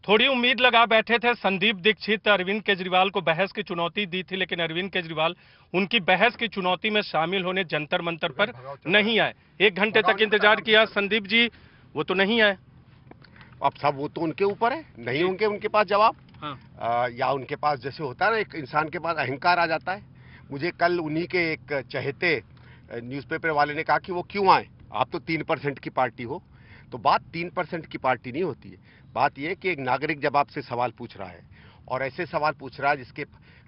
थोड़ी उम्मीद लगा बैठे थे संदीप दीक्षित अरविंद केजरीवाल को बहस की चुनौती दी थी, लेकिन अरविंद केजरीवाल उनकी बहस की चुनौती में शामिल होने जंतर मंतर पर नहीं आए। 1 घंटे तक इंतजार किया संदीप जी, वो तो नहीं आए। अब सब वो तो उनके ऊपर है, नहीं होंगे उनके पास जवाब। हाँ। या उनके पास जैसे होता है ना, एक इंसान के पास अहंकार आ जाता है। मुझे कल उन्हीं के एक चहेते न्यूज़पेपर वाले ने कहा कि वो क्यों आए, आप तो 3% की पार्टी हो। तो बात 3% की पार्टी नहीं होती है। बात यह है कि एक नागरिक जब आपसे सवाल पूछ रहा है और ऐसे सवाल पूछ रहा है जिसके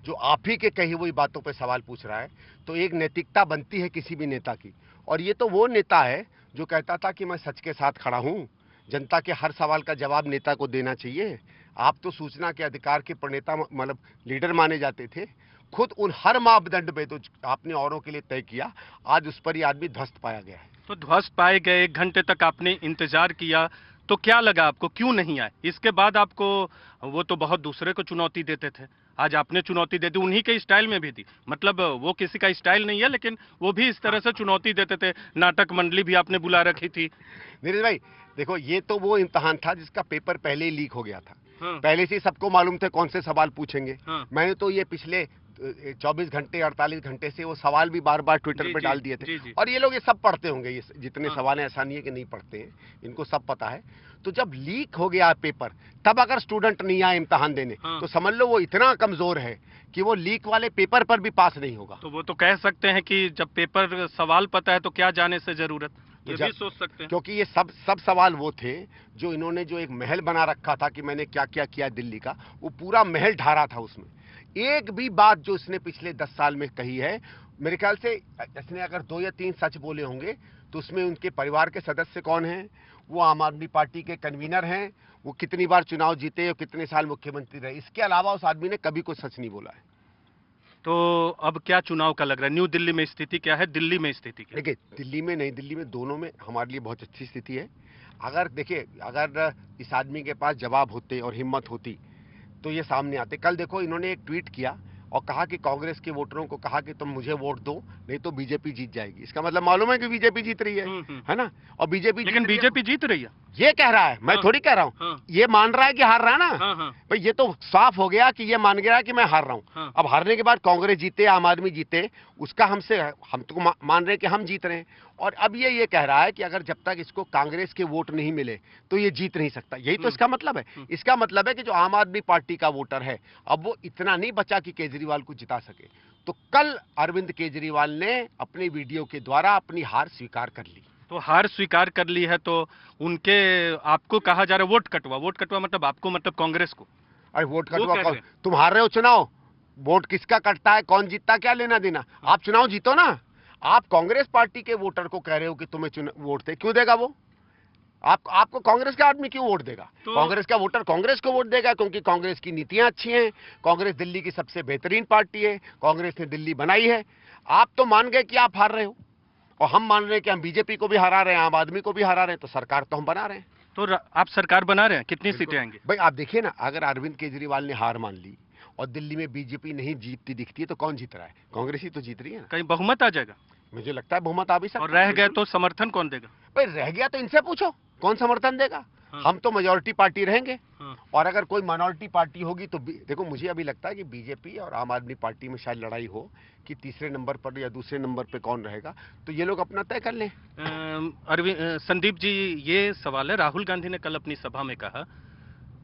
जो आप ही के कही हुई बातों पर सवाल पूछ रहा है, तो एक नैतिकता बनती है किसी भी नेता की। और ये तो वो नेता है जो कहता था कि मैं सच के साथ खड़ा हूं, जनता के हर सवाल का जवाब नेता को देना चाहिए। आप तो सूचना के अधिकार के प्रणेता मतलब लीडर माने जाते थे। खुद उन हर मापदंड पे तो आपने औरों के लिए तय किया, आज उस पर ये आदमी ध्वस्त पाया गया है। तो ध्वस्त पाए गए, 1 घंटे तक आपने इंतजार किया, तो क्या लगा आपको, क्यों नहीं आए? इसके बाद आपको, वो तो बहुत दूसरे को चुनौती देते थे, आज आपने चुनौती दे दी, उन्हीं के स्टाइल में भी दी। मतलब वो किसी का स्टाइल नहीं है, लेकिन वो भी इस तरह से चुनौती देते थे। नाटक मंडली भी आपने बुला रखी थी। नीरज भाई देखो, ये तो वो इम्तहान था जिसका पेपर पहले ही लीक हो गया था। हाँ। पहले से ही सबको मालूम थे कौन से सवाल पूछेंगे। हाँ। मैंने तो ये पिछले 24 घंटे 48 घंटे से वो सवाल भी बार बार ट्विटर पे डाल दिए थे। और ये लोग ये सब पढ़ते होंगे, ये जितने सवाल हैं, ऐसा नहीं है कि नहीं पढ़ते हैं, इनको सब पता है। तो जब लीक हो गया पेपर, तब अगर स्टूडेंट नहीं आए इम्तहान देने, तो समझ लो वो इतना कमजोर है कि वो लीक वाले पेपर पर भी पास नहीं होगा। तो वो तो कह सकते हैं कि जब पेपर सवाल पता है तो क्या जाने से जरूरत, ये भी सोच सकते हैं। क्योंकि ये सब सवाल वो थे जो इन्होंने जो एक महल बना रखा था कि मैंने क्या क्या किया दिल्ली का, वो पूरा महल ढारा था। उसमें एक भी बात जो इसने पिछले 10 साल में कही है, मेरे ख्याल से इसने अगर 2 या 3 सच बोले होंगे, तो उसमें उनके परिवार के सदस्य कौन हैं, वो आम आदमी पार्टी के कन्वीनर हैं, वो कितनी बार चुनाव जीते और कितने साल मुख्यमंत्री रहे, इसके अलावा उस आदमी ने कभी कोई सच नहीं बोला है। तो अब क्या चुनाव का लग रहा है? न्यू दिल्ली में स्थिति क्या है, दिल्ली में स्थिति क्या है? देखिए, दिल्ली में नहीं, दिल्ली में दोनों में हमारे लिए बहुत अच्छी स्थिति है। अगर देखिए, अगर इस आदमी के पास जवाब होते और हिम्मत होती तो ये सामने आते। कल देखो, इन्होंने एक ट्वीट किया और कहा कि कांग्रेस के वोटरों को कहा कि तुम मुझे वोट दो, नहीं तो बीजेपी जीत जाएगी। इसका मतलब मालूम है कि बीजेपी जीत रही है ना? और बीजेपी जीत रही है, ये कह रहा है, मैं थोड़ी कह रहा हूँ। ये मान रहा है कि हार रहा है ना। भाई ये तो साफ हो गया कि ये मान गया कि मैं हार रहा हूँ। अब हारने के बाद कांग्रेस जीते, आम आदमी जीते, उसका हम तो मान रहे हैं कि हम जीत रहे हैं। और अब ये कह रहा है कि अगर जब तक इसको कांग्रेस के वोट नहीं मिले तो ये जीत नहीं सकता। यही तो इसका मतलब है। इसका मतलब है कि जो आम आदमी पार्टी का वोटर है, अब वो इतना नहीं बचा कि केजरीवाल को जिता सके। तो कल अरविंद केजरीवाल ने अपने वीडियो के द्वारा अपनी हार स्वीकार कर ली। तो हार स्वीकार कर ली है, तो उनके, आपको कहा जा रहा है वोट कटवा। वोट कटवा मतलब आपको, मतलब कांग्रेस को? अरे वोट कटवा, तुम हार रहे हो चुनाव, वोट किसका कटता है, कौन जीतता, क्या लेना देना? आप चुनाव जीतो ना। आप कांग्रेस पार्टी के वोटर को कह रहे हो कि तुम्हें वोट दे, क्यों देगा वो? आपको कांग्रेस का आदमी क्यों वोट देगा? तो कांग्रेस का वोटर कांग्रेस को वोट देगा क्योंकि कांग्रेस की नीतियां अच्छी हैं, कांग्रेस दिल्ली की सबसे बेहतरीन पार्टी है, कांग्रेस ने दिल्ली बनाई है। आप तो मान गए कि आप हार रहे हो, और हम मान रहे हैं कि हम बीजेपी को भी हरा रहे हैं, आम आदमी को भी हरा रहे हैं, तो सरकार तो हम बना रहे हैं। तो आप सरकार बना रहे हैं, कितनी सीटें आएंगी? भाई आप देखिए ना, अगर अरविंद केजरीवाल ने हार मान ली और दिल्ली में बीजेपी नहीं जीतती दिखती है, तो कौन जीत रहा है? कांग्रेस ही तो जीत रही है ना। कहीं बहुमत आ जाएगा? मुझे लगता है बहुमत आ भी सकता है। और रह गए तो समर्थन कौन देगा? भाई रह गया तो इनसे पूछो कौन समर्थन देगा। हम तो मेजॉरिटी पार्टी रहेंगे। और अगर कोई माइनॉरिटी पार्टी होगी तो देखो, मुझे अभी लगता है कि बीजेपी और आम आदमी पार्टी में शायद लड़ाई हो कि तीसरे नंबर पर या दूसरे नंबर पे कौन रहेगा, तो ये लोग अपना तय कर लें। संदीप जी, ये सवाल है, राहुल गांधी ने कल अपनी सभा में कहा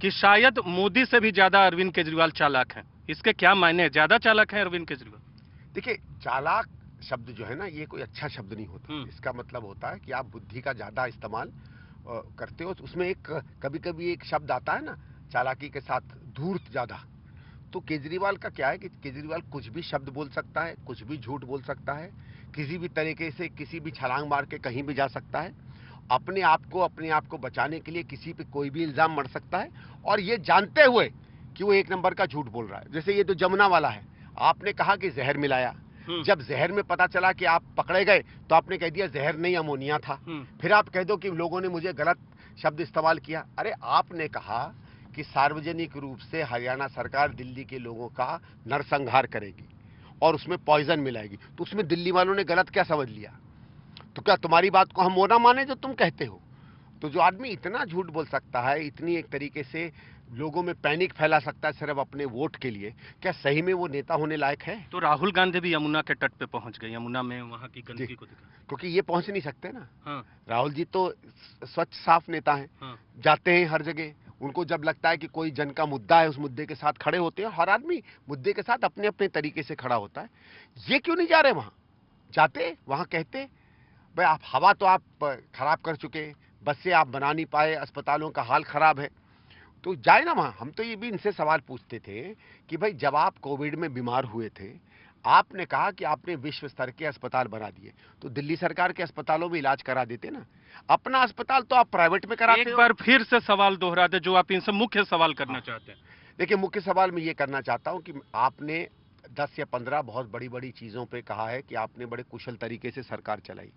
कि शायद मोदी से भी ज्यादा अरविंद केजरीवाल चालाक हैं। इसके क्या मायने, ज्यादा चालाक हैं अरविंद केजरीवाल? देखिए, चालाक शब्द जो है ना, ये कोई अच्छा शब्द नहीं होता। इसका मतलब होता है कि आप बुद्धि का ज्यादा इस्तेमाल करते हो। उसमें एक कभी कभी एक शब्द आता है ना, चालाकी के साथ धूर्त ज्यादा। तो केजरीवाल का क्या है कि केजरीवाल कुछ भी शब्द बोल सकता है, कुछ भी झूठ बोल सकता है, किसी भी तरीके से किसी भी छलांग मार के कहीं भी जा सकता है। अपने आप को बचाने के लिए किसी पे कोई भी इल्जाम मर सकता है, और ये जानते हुए कि वो 1 नंबर का झूठ बोल रहा है। जैसे ये तो जमुना वाला है, आपने कहा कि जहर मिलाया, जब जहर में पता चला कि आप पकड़े गए तो आपने कह दिया जहर नहीं, अमोनिया था। फिर आप कह दो कि लोगों ने मुझे गलत शब्द इस्तेमाल किया। अरे आपने कहा कि सार्वजनिक रूप से हरियाणा सरकार दिल्ली के लोगों का नरसंहार करेगी और उसमें पॉइजन मिलाएगी, तो उसमें दिल्ली वालों ने गलत क्या समझ लिया? तो क्या तुम्हारी बात को हम वो ना माने जो तुम कहते हो? तो जो आदमी इतना झूठ बोल सकता है, इतनी एक तरीके से लोगों में पैनिक फैला सकता है सिर्फ अपने वोट के लिए, क्या सही में वो नेता होने लायक है? तो राहुल गांधी भी यमुना के तट पे पहुंच गए, यमुना में वहां की गंदगी को दिखा। क्योंकि ये पहुंच नहीं सकते ना। हाँ। राहुल जी तो स्वच्छ साफ नेता हैं। हाँ। जाते हैं हर जगह, उनको जब लगता है कि कोई जन का मुद्दा है, उस मुद्दे के साथ खड़े होते हैं। हर आदमी मुद्दे के साथ अपने अपने तरीके से खड़ा होता है। ये क्यों नहीं जा रहे वहां? जाते वहां, कहते भाई आप हवा तो आप खराब कर चुके, बसें आप बना नहीं पाए, अस्पतालों का हाल खराब है, तो जाए ना वहां। हम तो ये भी इनसे सवाल पूछते थे कि भाई जब आप कोविड में बीमार हुए थे, आपने कहा कि आपने विश्व स्तर के अस्पताल बना दिए, तो दिल्ली सरकार के अस्पतालों में इलाज करा देते ना। अपना अस्पताल तो आप प्राइवेट में कराते हो। एक बार फिर से सवाल दोहरा दे जो आप इनसे मुख्य सवाल करना चाहते हैं। देखिए, मुख्य सवाल मैं ये करना चाहता हूं कि आपने 10 या 15 बहुत बड़ी बड़ी चीजों पे कहा है कि आपने बड़े कुशल तरीके से सरकार चलाई।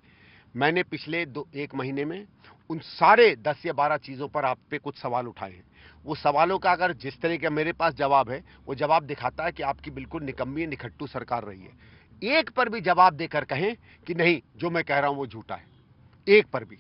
मैंने पिछले एक महीने में उन सारे 10 या 12 चीजों पर आप पे कुछ सवाल उठाए हैं। वो सवालों का अगर जिस तरह का मेरे पास जवाब है, वो जवाब दिखाता है कि आपकी बिल्कुल निकम्मी निखट्टू सरकार रही है। एक पर भी जवाब देकर कहें कि नहीं जो मैं कह रहा हूं वो झूठा है, एक पर भी।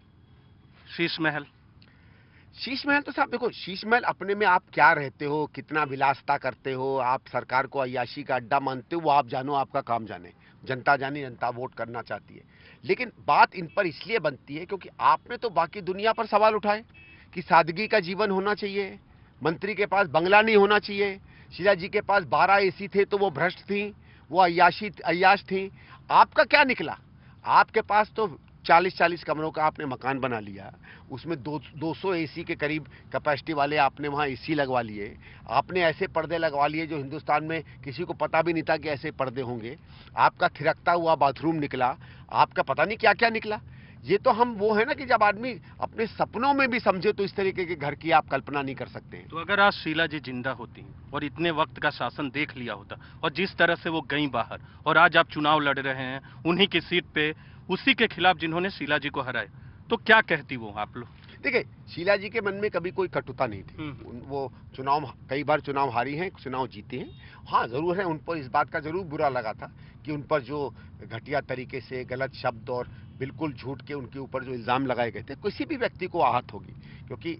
शीश महल तो साहब देखो, शीश महल अपने में आप क्या रहते हो, कितना विलासता करते हो, आप सरकार को अय्याशी का अड्डा मानते हो, वो आप जानो, आपका काम जाने। जनता जाने, जनता वोट करना चाहती है। लेकिन बात इन पर इसलिए बनती है क्योंकि आपने तो बाकी दुनिया पर सवाल उठाए कि सादगी का जीवन होना चाहिए, मंत्री के पास बंगला नहीं होना चाहिए, शीला जी के पास 12 एसी थे तो वो भ्रष्ट थी, वो अय्याश थी। आपका क्या निकला? आपके पास तो 40-40 कमरों का आपने मकान बना लिया, उसमें 200 एसी के करीब कैपेसिटी वाले आपने वहां एसी लगवा लिए। आपने ऐसे पर्दे लगवा लिए जो हिंदुस्तान में किसी को पता भी नहीं था कि ऐसे पर्दे होंगे। आपका थिरकता हुआ बाथरूम निकला, आपका पता नहीं क्या क्या निकला। ये तो हम वो है ना कि जब आदमी अपने सपनों में भी समझे तो इस तरीके के घर की आप कल्पना नहीं कर सकते हैं। तो अगर आज शीला जी जिंदा होती और इतने वक्त का शासन देख लिया होता और जिस तरह से वो गई बाहर, और आज आप चुनाव लड़ रहे हैं उन्हीं की सीट पे, उसी के खिलाफ जिन्होंने शीला जी को हराया, तो क्या कहती वो आप लोग? देखिए, शीला जी के मन में कभी कोई कटुता नहीं थी। वो कई बार चुनाव हारी हैं, चुनाव जीते हैं। हाँ, जरूर है उन पर इस बात का जरूर बुरा लगा था कि उन पर जो घटिया तरीके से गलत शब्द और बिल्कुल झूठ के उनके ऊपर जो इल्जाम लगाए गए थे, किसी भी व्यक्ति को आहत होगी। क्योंकि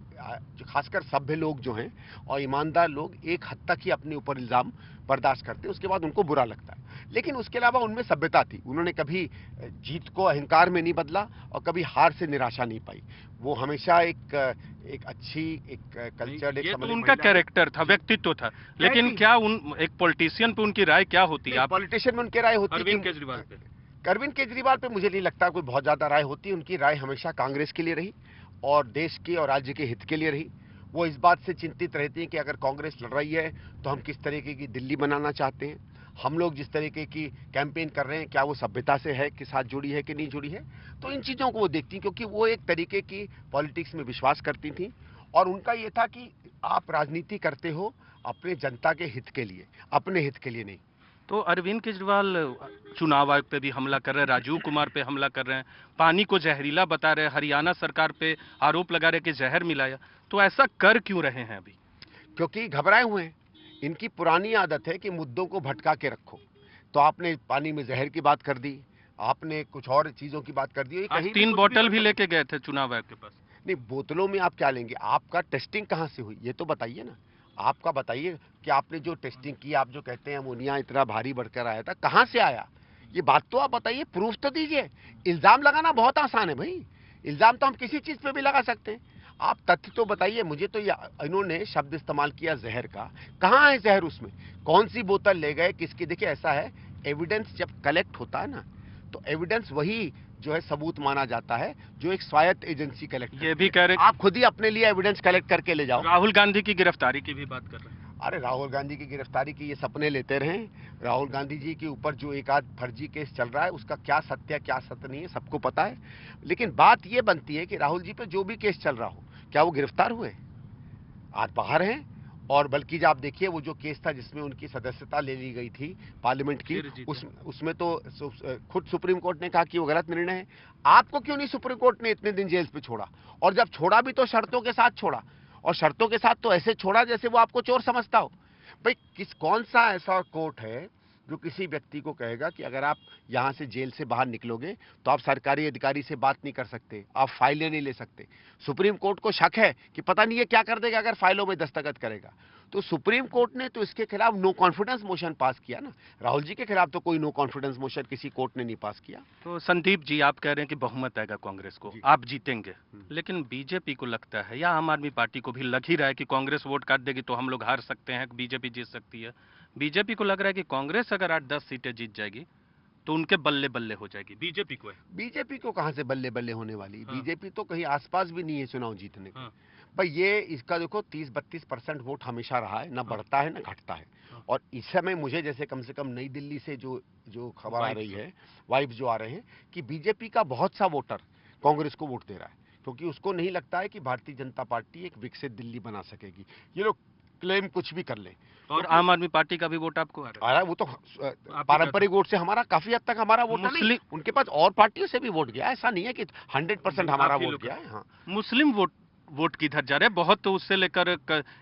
खासकर सभ्य लोग जो हैं और ईमानदार लोग एक हद तक ही अपने ऊपर इल्जाम बर्दाश्त करते हैं, उसके बाद उनको बुरा लगता है। लेकिन उसके अलावा उनमें सभ्यता थी। उन्होंने कभी जीत को अहंकार में नहीं बदला और कभी हार से निराशा नहीं पाई। वो हमेशा एक अच्छी कल्चर, ये तो उनका कैरेक्टर था, व्यक्तित्व था। लेकिन क्या एक पॉलिटिशियन पे उनकी राय क्या होती है? पॉलिटिशियन में उनकी राय होती है अरविंद केजरीवाल पे? अरविंद केजरीवाल पे मुझे नहीं लगता कोई बहुत ज्यादा राय होती है। उनकी राय हमेशा कांग्रेस के लिए रही और देश के और राज्य के हित के लिए रही। वो इस बात से चिंतित रहती है कि अगर कांग्रेस लड़ रही है तो हम किस तरीके की दिल्ली बनाना चाहते हैं, हम लोग जिस तरीके की कैंपेन कर रहे हैं क्या वो सभ्यता से है, के साथ जुड़ी है कि नहीं जुड़ी है। तो इन चीजों को वो देखती, क्योंकि वो एक तरीके की पॉलिटिक्स में विश्वास करती थी और उनका ये था कि आप राजनीति करते हो अपने जनता के हित के लिए, अपने हित के लिए नहीं। तो अरविंद केजरीवाल चुनाव आयोग पे भी हमला कर रहे हैं, राजीव कुमार पे हमला कर रहे हैं, पानी को जहरीला बता रहे हैं, हरियाणा सरकार पे आरोप लगा रहे कि जहर मिलाया। तो ऐसा कर क्यों रहे हैं अभी? क्योंकि घबराए हुए हैं। इनकी पुरानी आदत है कि मुद्दों को भटका के रखो। तो आपने पानी में जहर की बात कर दी, आपने कुछ और चीजों की बात कर दी। कहीं 3 बोतल भी लेके गए थे चुनाव आयोग के पास। नहीं, बोतलों में आप क्या लेंगे? आपका टेस्टिंग कहां से हुई ये तो बताइए ना। आपका बताइए कि आपने जो टेस्टिंग की, आप जो कहते हैं अमोनिया इतना भारी बढ़कर आया था, कहां से आया? ये बात तो आप बताइए, प्रूफ तो दीजिए। इल्जाम लगाना बहुत आसान है भाई, इल्जाम तो हम किसी चीज पे भी लगा सकते हैं। आप तथ्य तो बताइए मुझे। तो इन्होंने शब्द इस्तेमाल किया जहर का, कहां है जहर? उसमें कौन सी बोतल ले गए, किसकी? देखिए ऐसा है, एविडेंस जब कलेक्ट होता है ना, तो एविडेंस वही जो है सबूत माना जाता है जो एक स्वायत्त एजेंसी कलेक्ट। ये भी कह रहे आप खुद ही अपने लिए एविडेंस कलेक्ट करके ले जाओ। राहुल गांधी की गिरफ्तारी की भी बात कर रहे हैं। अरे राहुल गांधी की गिरफ्तारी की ये सपने लेते रहें। राहुल गांधी जी के ऊपर जो एक आध फर्जी केस चल रहा है उसका क्या सत्य है क्या सत्य नहीं है सबको पता है। लेकिन बात ये बनती है कि राहुल जी पे जो भी केस चल रहा हो, क्या वो गिरफ्तार हुए? आज बाहर हैं। और बल्कि जब आप देखिए वो जो केस था जिसमें उनकी सदस्यता ले ली गई थी पार्लियामेंट की, उसमें तो खुद सुप्रीम कोर्ट ने कहा कि वो गलत निर्णय है। आपको क्यों नहीं सुप्रीम कोर्ट ने इतने दिन जेल पे छोड़ा? और जब छोड़ा भी तो शर्तों के साथ छोड़ा, और शर्तों के साथ तो ऐसे छोड़ा जैसे वो आपको चोर समझता हो। भाई कौन सा ऐसा कोर्ट है जो किसी व्यक्ति को कहेगा कि अगर आप यहां से जेल से बाहर निकलोगे तो आप सरकारी अधिकारी से बात नहीं कर सकते, आप फाइलें नहीं ले सकते। सुप्रीम कोर्ट को शक है कि पता नहीं ये क्या कर देगा अगर फाइलों में दस्तखत करेगा। तो सुप्रीम कोर्ट ने तो इसके खिलाफ नो कॉन्फिडेंस मोशन पास किया ना। राहुल जी के खिलाफ तो कोई नो कॉन्फिडेंस मोशन किसी कोर्ट ने नहीं पास किया। तो संदीप जी, आप कह रहे हैं कि बहुमत आएगा कांग्रेस को, आप जीतेंगे, लेकिन बीजेपी को लगता है या आम आदमी पार्टी को भी लग ही रहा है कि कांग्रेस वोट काट देगी तो हम लोग हार सकते हैं, बीजेपी जीत सकती है। बीजेपी को लग रहा है कि कांग्रेस अगर 8-10 सीटें जीत जाएगी तो उनके बल्ले बल्ले हो जाएगी। बीजेपी को है, बीजेपी को कहां से बल्ले बल्ले होने वाली? हाँ। बीजेपी तो कहीं आसपास भी नहीं है चुनाव जीतने के। हाँ। भाई ये इसका देखो 30-32% वोट हमेशा रहा है, ना बढ़ता है ना घटता है। हाँ। और इस समय मुझे जैसे कम से कम नई दिल्ली से जो जो खबर आ रही है, वाइब्स जो आ रहे हैं कि बीजेपी का बहुत सा वोटर कांग्रेस को वोट दे रहा है, क्योंकि उसको नहीं लगता है कि भारतीय जनता पार्टी एक विकसित दिल्ली बना सकेगी। ये लोग क्लेम कुछ भी कर ले। और आम आदमी पार्टी का भी वोट आपको आ रहा है? आ रहा है वो तो पारंपरिक वोट से हमारा काफी हद तक हमारा वोट नहीं, उनके पास और पार्टियों से भी वोट गया। ऐसा नहीं है कि 100% हमारा वोट गया है। हाँ, मुस्लिम वोट किधर जा रहे हैं? बहुत तो उससे लेकर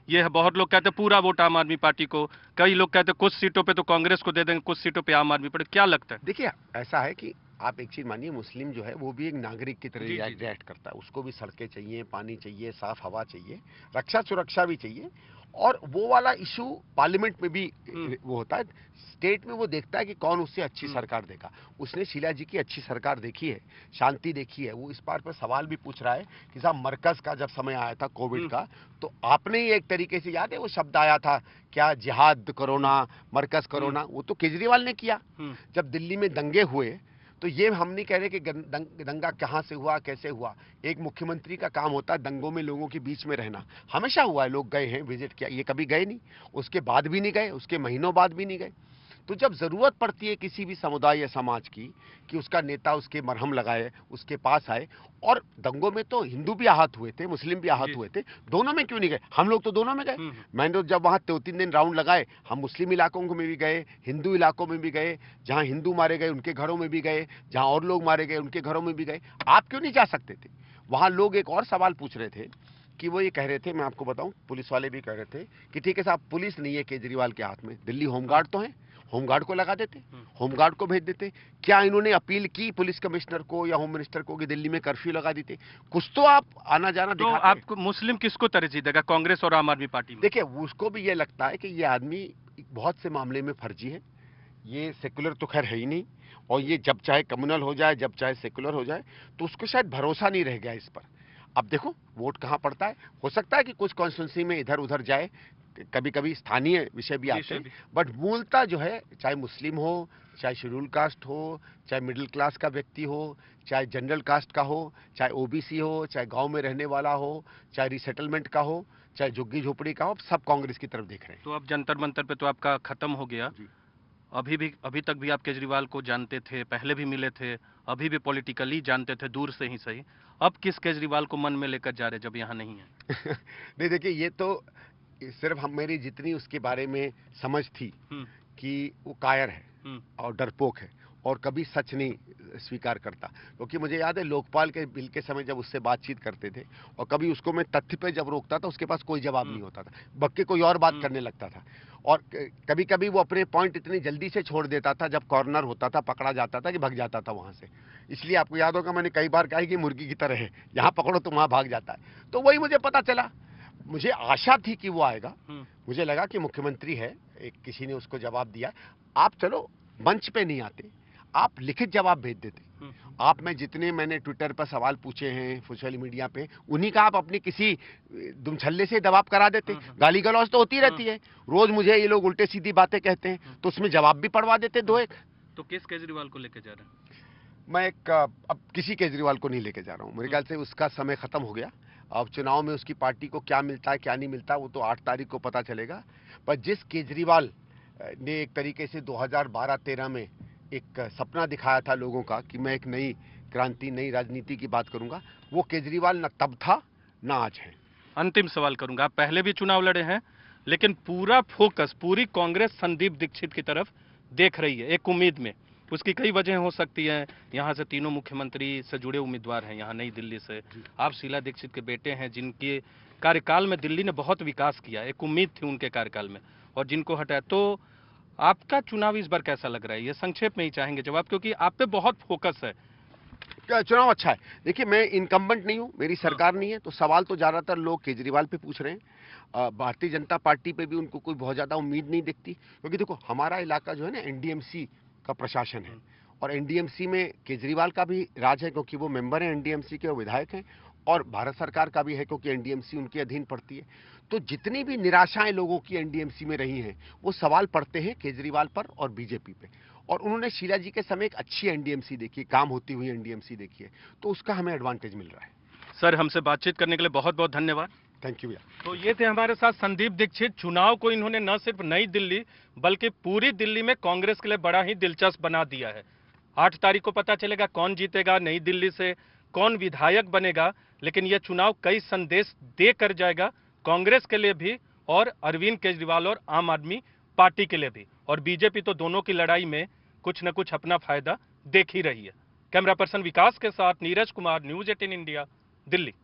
ये है, बहुत लोग कहते हैं पूरा वोट आम आदमी पार्टी को, कई लोग कहते हैं कुछ सीटों पे तो कांग्रेस को दे देंगे, कुछ सीटों पे आम आदमी पार्टी। क्या लगता है? देखिए ऐसा है कि आप एक चीज मानिए, मुस्लिम जो है वो भी एक नागरिक की तरह रिएक्ट करता है। उसको भी सड़कें चाहिए, पानी चाहिए, साफ हवा चाहिए, रक्षा सुरक्षा भी चाहिए। और वो वाला इशू पार्लियामेंट में भी वो होता है, स्टेट में वो देखता है कि कौन उससे अच्छी सरकार देगा। उसने शीला जी की अच्छी सरकार देखी है, शांति देखी है। वो इस बार पर सवाल भी पूछ रहा है कि साहब मरकज का जब समय आया था कोविड का, तो आपने ही एक तरीके से, याद है वो शब्द आया था क्या, जिहाद कोरोना, मरकज कोरोना, वो तो केजरीवाल ने किया। जब दिल्ली में दंगे हुए तो ये हम नहीं कह रहे कि दंगा कहां से हुआ, कैसे हुआ। एक मुख्यमंत्री का काम होता है दंगों में लोगों के बीच में रहना। हमेशा हुआ है, लोग गए हैं, विजिट किया, ये कभी गए नहीं, उसके बाद भी नहीं गए, उसके महीनों बाद भी नहीं गए। तो जब जरूरत पड़ती है किसी भी समुदाय या समाज की कि उसका नेता उसके मरहम लगाए, उसके पास आए, और दंगों में तो हिंदू भी आहत हुए थे, मुस्लिम भी आहत हुए थे, दोनों में क्यों नहीं गए? हम लोग तो दोनों में गए। मैंने तो जब वहां 2-3 दिन राउंड लगाए, हम मुस्लिम इलाकों में भी गए, हिंदू इलाकों में भी गए, जहां हिंदू मारे गए उनके घरों में भी गए, जहां और लोग मारे गए उनके घरों में भी गए। आप क्यों नहीं जा सकते थे? वहां लोग एक और सवाल पूछ रहे थे कि वो ये कह रहे थे, मैं आपको बताऊं, पुलिस वाले भी कह रहे थे कि ठीक है साहब, पुलिस नहीं है केजरीवाल के हाथ में, दिल्ली होमगार्ड तो है, होमगार्ड को लगा देते, होमगार्ड को भेज देते। क्या इन्होंने अपील की पुलिस कमिश्नर को या होम मिनिस्टर को कि दिल्ली में कर्फ्यू लगा देते? कुछ तो आप आना जाना तो आपको मुस्लिम किसको तरजीह देगा, कांग्रेस और आम आदमी पार्टी में? देखिए उसको भी ये लगता है कि ये आदमी बहुत से मामले में फर्जी है, ये सेकुलर तो खैर है ही नहीं, और ये जब चाहे कम्युनल हो जाए, जब चाहे सेकुलर हो जाए, तो उसको शायद भरोसा नहीं रह गया इस पर। अब देखो वोट कहां पड़ता है, हो सकता है कि कुछ कॉन्स्टिट्यूंसी में इधर उधर जाए, कभी कभी स्थानीय विषय भी आते हैं, बट मूलतः जो है, चाहे मुस्लिम हो, चाहे शेड्यूल कास्ट हो, चाहे मिडिल क्लास का व्यक्ति हो, चाहे जनरल कास्ट का हो, चाहे ओबीसी हो, चाहे गांव में रहने वाला हो, चाहे रिसेटलमेंट का हो, चाहे झुग्गी झोपड़ी का हो, सब कांग्रेस की तरफ देख रहे हैं। तो अब जंतर मंतर पे तो आपका खत्म हो गया, अभी तक भी आप केजरीवाल को जानते थे, पहले भी मिले थे, अभी भी पॉलिटिकली जानते थे, दूर से ही सही। अब किस केजरीवाल को मन में लेकर जा रहे जब यहाँ नहीं है? नहीं देखिए, ये तो सिर्फ हम मेरी जितनी उसके बारे में समझ थी कि वो कायर है और डरपोक है और कभी सच नहीं स्वीकार करता। क्योंकि मुझे याद है लोकपाल के बिल के समय जब उससे बातचीत करते थे और कभी उसको मैं तथ्य पे जब रोकता था, उसके पास कोई जवाब नहीं होता था, बक्के कोई और बात करने लगता था। और कभी कभी वो अपने पॉइंट इतनी जल्दी से छोड़ देता था, जब कॉर्नर होता था, पकड़ा जाता था, कि भाग जाता था वहां से। इसलिए आपको याद होगा मैंने कई बार कहा कि मुर्गी की तरह है, यहाँ पकड़ो तो वहां भाग जाता है। तो वही मुझे पता चला, मुझे आशा थी कि वो आएगा। मुझे लगा कि मुख्यमंत्री है, एक किसी ने उसको जवाब दिया, आप चलो मंच पे नहीं आते, आप लिखित जवाब भेज देते। आप में जितने मैंने ट्विटर पर सवाल पूछे हैं, सोशल मीडिया पे, उन्हीं का आप अपनी किसी दुमछल्ले से जवाब करा देते। गाली गलौज तो होती रहती है, रोज मुझे ये लोग उल्टे सीधी बातें कहते हैं, तो उसमें जवाब भी पढ़वा देते 2-1। तो किस केजरीवाल को लेके जा रहे हैं? मैं अब किसी केजरीवाल को नहीं लेके जा रहा हूँ। मेरे ख्याल से उसका समय खत्म हो गया। अब चुनाव में उसकी पार्टी को क्या मिलता है क्या नहीं मिलता, वो तो 8 तारीख को पता चलेगा। पर जिस केजरीवाल ने एक तरीके से 2012-13 में एक सपना दिखाया था लोगों का कि मैं एक नई क्रांति, नई राजनीति की बात करूंगा, वो केजरीवाल न तब था न आज है। अंतिम सवाल करूंगा, आप पहले भी चुनाव लड़े हैं, लेकिन पूरा फोकस पूरी कांग्रेस संदीप दीक्षित की तरफ देख रही है, एक उम्मीद में। उसकी कई वजह हो सकती है, यहाँ से तीनों मुख्यमंत्री से जुड़े उम्मीदवार हैं, यहाँ नई दिल्ली से। आप शीला दीक्षित के बेटे हैं, जिनके कार्यकाल में दिल्ली ने बहुत विकास किया, एक उम्मीद थी उनके कार्यकाल में, और जिनको हटाया। तो आपका चुनाव इस बार कैसा लग रहा है? ये संक्षेप में ही चाहेंगे जवाब, क्योंकि आप पे बहुत फोकस है। क्या चुनाव अच्छा है? देखिए, मैं इनकम्बेंट नहीं हूं, मेरी सरकार नहीं है, तो सवाल तो ज्यादातर लोग केजरीवाल पे पूछ रहे हैं। भारतीय जनता पार्टी पे भी उनको कोई बहुत ज्यादा उम्मीद नहीं दिखती, क्योंकि देखो हमारा इलाका जो है ना एनडीएमसी का प्रशासन है, और एनडीएमसी में केजरीवाल का भी राज है, क्योंकि वो मेंबर हैं एनडीएमसी के, वो विधायक हैं, और भारत सरकार का भी है, क्योंकि एनडीएमसी उनके अधीन पड़ती है। तो जितनी भी निराशाएं लोगों की एनडीएमसी में रही हैं, वो सवाल पड़ते हैं केजरीवाल पर और बीजेपी पे। और उन्होंने शीला जी के समय एक अच्छी एनडीएमसी देखी है, काम होती हुई एनडीएमसी देखी है, तो उसका हमें एडवांटेज मिल रहा है। सर, हमसे बातचीत करने के लिए बहुत बहुत धन्यवाद। थैंक यू भैया। तो ये थे हमारे साथ संदीप दीक्षित। चुनाव को इन्होंने न सिर्फ नई दिल्ली बल्कि पूरी दिल्ली में कांग्रेस के लिए बड़ा ही दिलचस्प बना दिया है। 8 तारीख को पता चलेगा कौन जीतेगा, नई दिल्ली से कौन विधायक बनेगा, लेकिन यह चुनाव कई संदेश दे कर जाएगा कांग्रेस के लिए भी और अरविंद केजरीवाल और आम आदमी पार्टी के लिए भी। और बीजेपी तो दोनों की लड़ाई में कुछ न कुछ अपना फायदा देख ही रही है। कैमरा पर्सन विकास के साथ नीरज कुमार, न्यूज़ 18 इंडिया, दिल्ली।